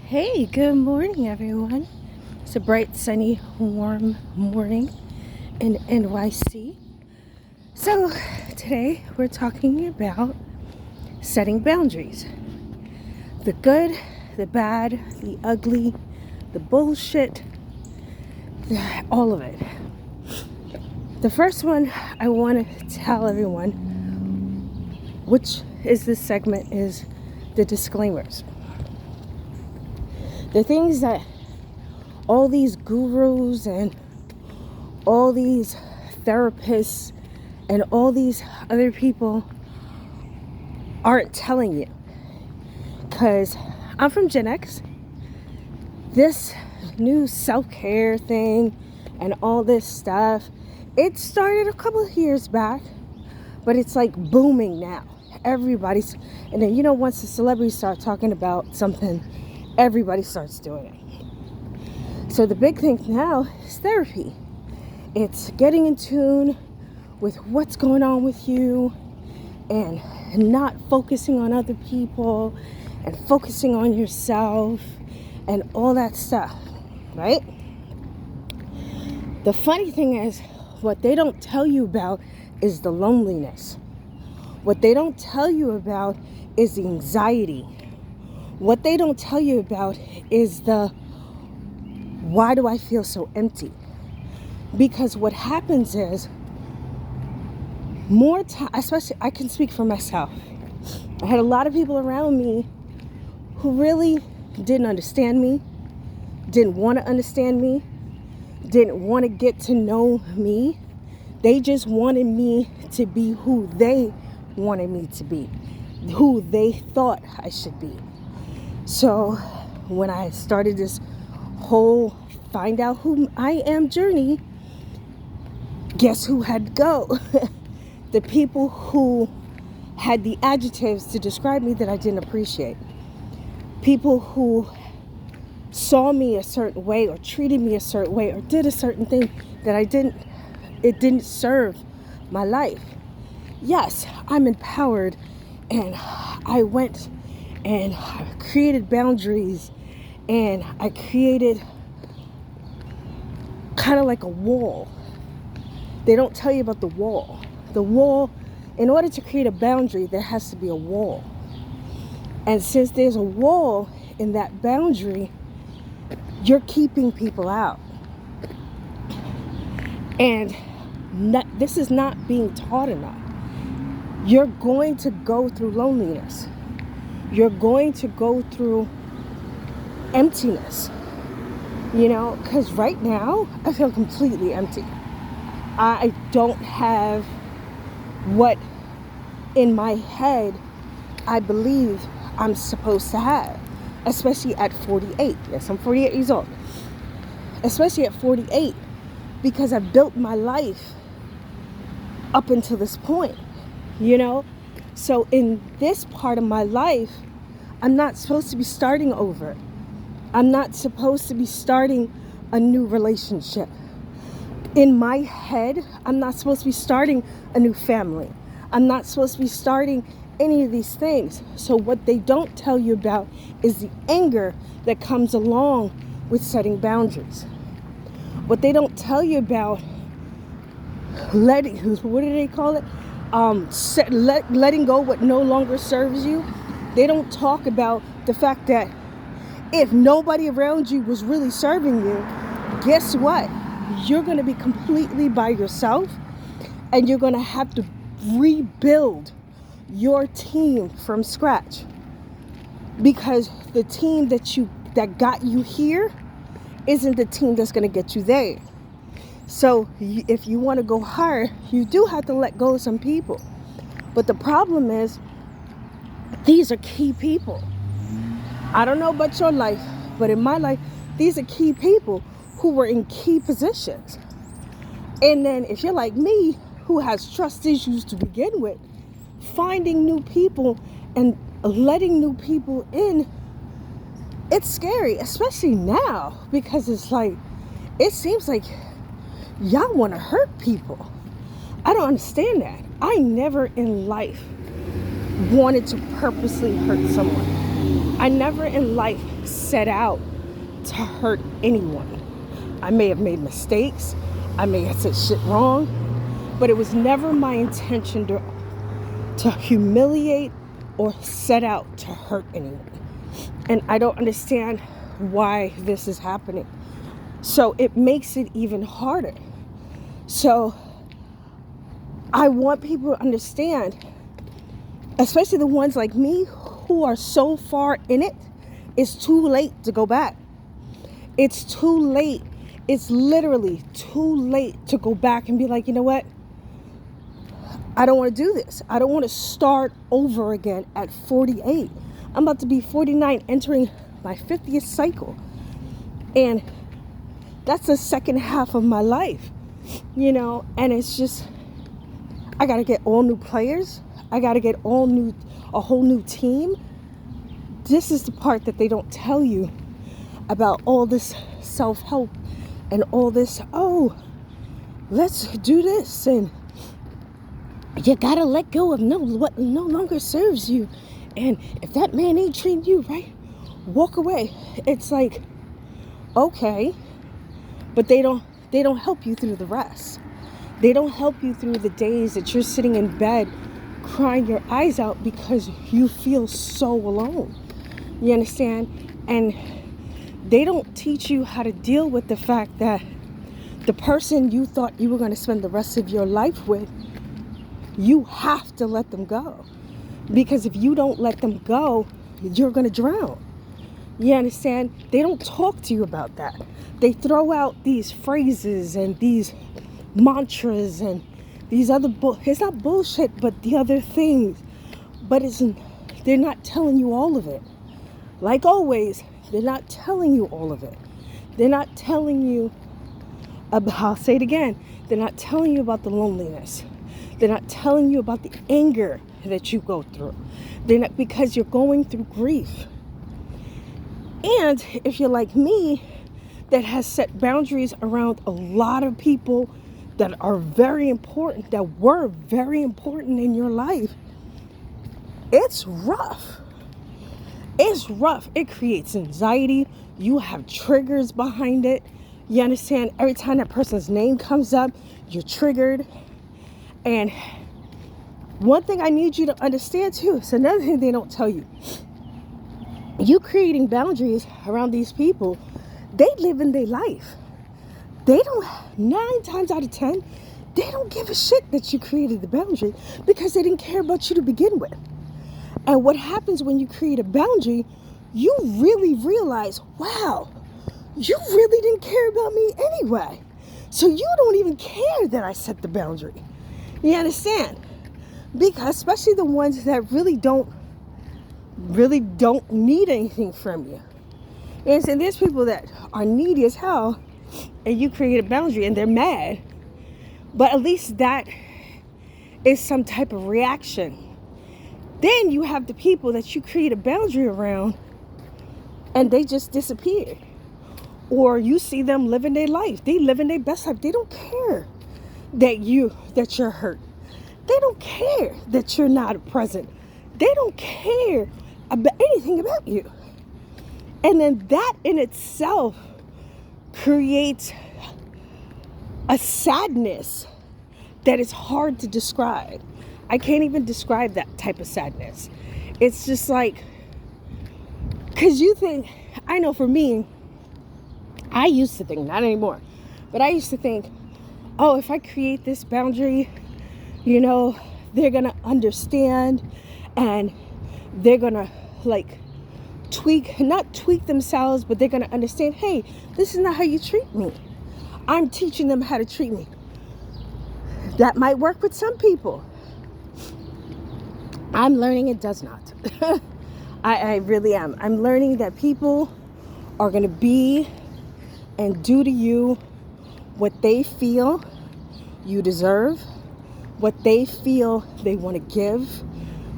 Hey, good morning, everyone. It's a bright, sunny, warm morning in NYC. So, today we're talking about setting boundaries. The good, the bad, the ugly, the bullshit, all of it. The first one I want to tell everyone, which is this segment, is the disclaimers. The things that all these gurus and all these therapists and all these other people aren't telling you. Because I'm from Gen X. This new self-care thing and all this stuff, it started a couple of years back, but it's like booming now. Everybody's, and then once the celebrities start talking about something, everybody starts doing it. So the big thing now is therapy. It's getting in tune with what's going on with you and not focusing on other people and focusing on yourself and all that stuff, right? The funny thing is, what they don't tell you about is the loneliness. What they don't tell you about is the anxiety. What they don't tell you about is the why do I feel so empty? Because what happens is more time, especially I can speak for myself. I had a lot of people around me who really didn't understand me, didn't want to understand me, didn't want to get to know me. They just wanted me to be who they wanted me to be, who they thought I should be. So when I started this whole find out who I am journey, guess who had to go? The people who had the adjectives to describe me that I didn't appreciate. People who saw me a certain way or treated me a certain way or did a certain thing that it didn't serve my life. Yes, I'm empowered, and I went and I created boundaries, and I created kind of like a wall. They don't tell you about the wall. The wall, in order to create a boundary, there has to be a wall. And since there's a wall in that boundary, you're keeping people out. And this is not being taught enough. You're going to go through loneliness. You're going to go through emptiness. Because right now, I feel completely empty. I don't have what in my head I believe I'm supposed to have, especially at 48. Yes, I'm 48 years old. Especially at 48, because I built my life up until this point, So in this part of my life, I'm not supposed to be starting over. I'm not supposed to be starting a new relationship. In my head, I'm not supposed to be starting a new family. I'm not supposed to be starting any of these things. So what they don't tell you about is the anger that comes along with setting boundaries. What they don't tell you about letting, what do they call it? Letting go what no longer serves you. They don't talk about the fact that if nobody around you was really serving you, guess what? You're going to be completely by yourself, and you're going to have to rebuild your team from scratch, because the team that got you here isn't the team that's going to get you there. So if you want to go higher, you do have to let go of some people. But the problem is, these are key people. I don't know about your life, but in my life, these are key people who were in key positions. And then if you're like me, who has trust issues to begin with, finding new people and letting new people in, it's scary, especially now, because it's like, it seems like y'all want to hurt people. I don't understand that. I never in life wanted to purposely hurt someone. I never in life set out to hurt anyone. I may have made mistakes. I may have said shit wrong, but it was never my intention to humiliate or set out to hurt anyone. And I don't understand why this is happening. So it makes it even harder. So I want people to understand, especially the ones like me who are so far in it, it's too late to go back. It's too late. It's literally too late to go back and be like, you know what? I don't want to do this. I don't want to start over again at 48. I'm about to be 49, entering my 50th cycle. And that's the second half of my life, and it's just, I got to get all new players. I got to get a whole new team. This is the part that they don't tell you about all this self-help and all this, oh, let's do this. And you got to let go of what no longer serves you. And if that man ain't treating you right, walk away. It's like, okay, but they don't help you through the rest. They don't help you through the days that you're sitting in bed crying your eyes out because you feel so alone. You understand? And they don't teach you how to deal with the fact that the person you thought you were going to spend the rest of your life with, you have to let them go. Because if you don't let them go, you're going to drown. You understand? They don't talk to you about that. They throw out these phrases and these mantras and these other it's not bullshit, but the other things. But they're not telling you all of it. Like always, they're not telling you all of it. They're not telling you about, I'll say it again, they're not telling you about the loneliness. They're not telling you about the anger that you go through. They're not, because you're going through grief. And if you're like me, that has set boundaries around a lot of people that are very important, that were very important in your life, it's rough. It's rough. It creates anxiety. You have triggers behind it. You understand? Every time that person's name comes up, you're triggered. And one thing I need you to understand too, it's another thing they don't tell you. You creating boundaries around these people, they live in their life. They don't, 9 times out of 10, they don't give a shit that you created the boundary because they didn't care about you to begin with. And what happens when you create a boundary, you really realize, wow, you really didn't care about me anyway. So you don't even care that I set the boundary. You understand? Because especially the ones that really don't need anything from you. And so there's people that are needy as hell, and you create a boundary and they're mad. But at least that is some type of reaction. Then you have the people that you create a boundary around and they just disappear. Or you see them living their life. They living their best life. They don't care that you're hurt. They don't care that you're not present. They don't care about anything about you. And then that in itself creates a sadness that is hard to describe. I can't even describe that type of sadness. It's just like, because you think, I know for me, I used to think, not anymore, but I used to think, oh, if I create this boundary, they're going to understand and they're going to not tweak themselves, but they're going to understand, hey, this is not how you treat me. I'm teaching them how to treat me. That might work with some people. I'm learning it does not. I really am. I'm learning that people are going to be and do to you what they feel you deserve, what they feel they want to give,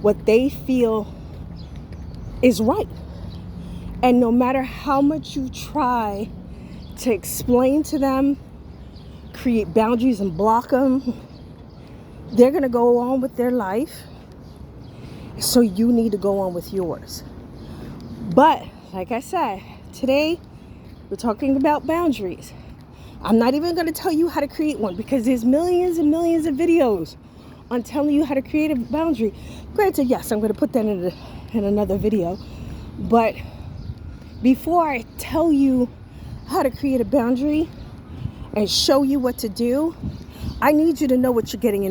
what they feel is right. And no matter how much you try to explain to them, create boundaries and block them, they're going to go on with their life. So you need to go on with yours. But like I said, today we're talking about boundaries. I'm not even going to tell you how to create one because there's millions and millions of videos on telling you how to create a boundary. Granted, yes, I'm going to put that in another video. But before I tell you how to create a boundary and show you what to do, I need you to know what you're getting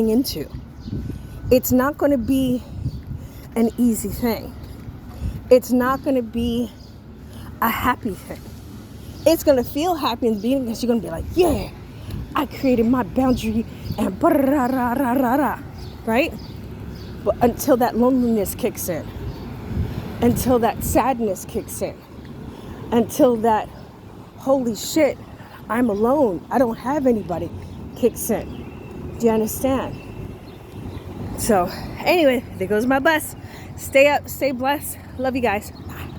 into. It's not going to be an easy thing. It's not going to be a happy thing. It's going to feel happy in the beginning because you're going to be like, yeah, I created my boundary and right? But until that loneliness kicks in, until that sadness kicks in, until that, holy shit, I'm alone, I don't have anybody, kicks in. Do you understand? So anyway, there goes my bus. Stay up, stay blessed. Love you guys.